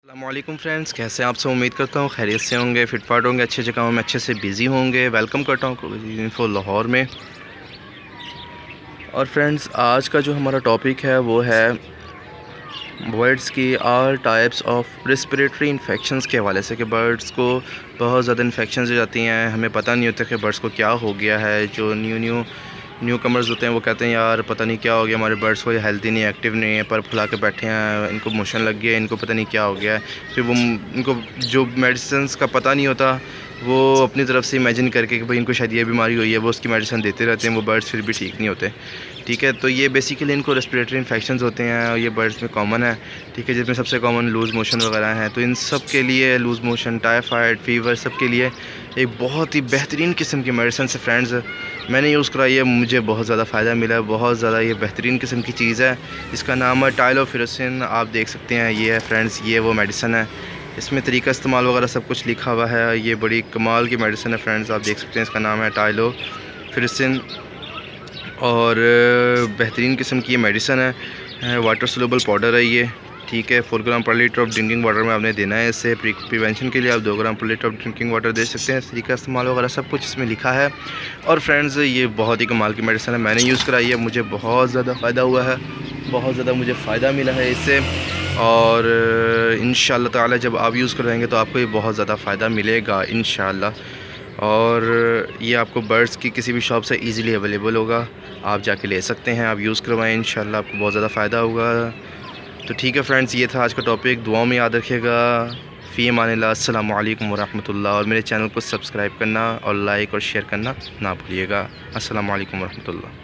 अस्सलामुअलैकुम फ्रेंड्स, कैसे हैं आप सब। उम्मीद करता हूँ खैरियत से होंगे, फिटफाट होंगे, अच्छे कामों में अच्छे से बिज़ी होंगे। वेलकम करता हूँ इन्फो लाहौर में। और फ्रेंड्स, आज का जो हमारा टॉपिक है वो है बर्ड्स की all types of respiratory infections के हवाले से कि बर्ड्स को बहुत ज़्यादा इन्फेक्शंस हो जाती हैं। हमें पता नहीं होता कि बर्ड्स को क्या हो गया है। जो न्यू कमर्स होते हैं वो कहते हैं यार पता नहीं क्या हो गया, हमारे बर्ड्स को ये हेल्दी नहीं, एक्टिव नहीं है, पर फुला के बैठे हैं, इनको मोशन लग गया है, इनको पता नहीं क्या हो गया है। फिर वो इनको जो मेडिसिन का पता नहीं होता वो अपनी तरफ से इमेजिन करके कि भाई इनको शायद ये बीमारी हुई है, वो उसकी मेडिसिन देते रहते हैं। वो बर्ड्स फिर भी ठीक नहीं होते। ठीक है, तो ये बेसिकली इनको रेस्पिरेटरी इन्फेक्शंस होते हैं और ये बर्ड्स में कॉमन है। ठीक है, जिसमें सबसे कॉमन लूज़ मोशन वगैरह हैं। तो इन सब के लिए लूज़ मोशन, टाइफाइड, फीवर, सब के लिए एक बहुत ही बेहतरीन किस्म की मेडिसिन है फ्रेंड्स। मैंने यूज़ कराई है, मुझे बहुत ज़्यादा फ़ायदा मिला है। बहुत ज़्यादा ये बेहतरीन किस्म की चीज़ है। इसका नाम है टाइलोफिरोसिन। आप देख सकते हैं, ये है फ्रेंड्स, ये वो मेडिसिन है। इसमें तरीका इस्तेमाल वगैरह सब कुछ लिखा हुआ है। ये बड़ी कमाल की मेडिसिन है फ्रेंड्स, आप देख सकते हैं। इसका नाम है टाइलोफिरोसिन और बेहतरीन किस्म की ये मेडिसिन है। वाटर सोल्यूबल पाउडर है ये। ठीक है, 4 ग्राम पर लीटर ऑफ ड्रिंकिंग वाटर में आपने देना है। इससे प्रिवेंशन के लिए आप 2 ग्राम पर लीटर ऑफ ड्रिंकिंग वाटर दे सकते हैं। इस तरीका इस्तेमाल वगैरह सब कुछ इसमें लिखा है। और फ्रेंड्स, ये बहुत ही कमाल की मेडिसिन है। मैंने यूज़ कराई है, मुझे बहुत ज़्यादा फ़ायदा हुआ है, बहुत ज़्यादा मुझे फ़ायदा मिला है इससे। और इंशाअल्लाह ताला जब आप यूज़ करवाएंगे तो आपको ये बहुत ज़्यादा फ़ायदा मिलेगा इंशाअल्लाह। और ये आपको बर्ड्स की किसी भी शॉप से इजीली अवेलेबल होगा, आप जाके ले सकते हैं। आप यूज़ करवाएं, इंशाअल्लाह आपको बहुत ज़्यादा फ़ायदा होगा। तो ठीक है फ्रेंड्स, ये था आज का टॉपिक। दुआओं में याद रखिएगा। फ़ी अमानिल्लाह। अस्सलामु अलैकुम वरहमतुल्लाह। और मेरे चैनल को सब्सक्राइब करना और लाइक और शेयर करना ना भूलिएगा। अस्सलामु अलैकुम वरहमतुल्लाह।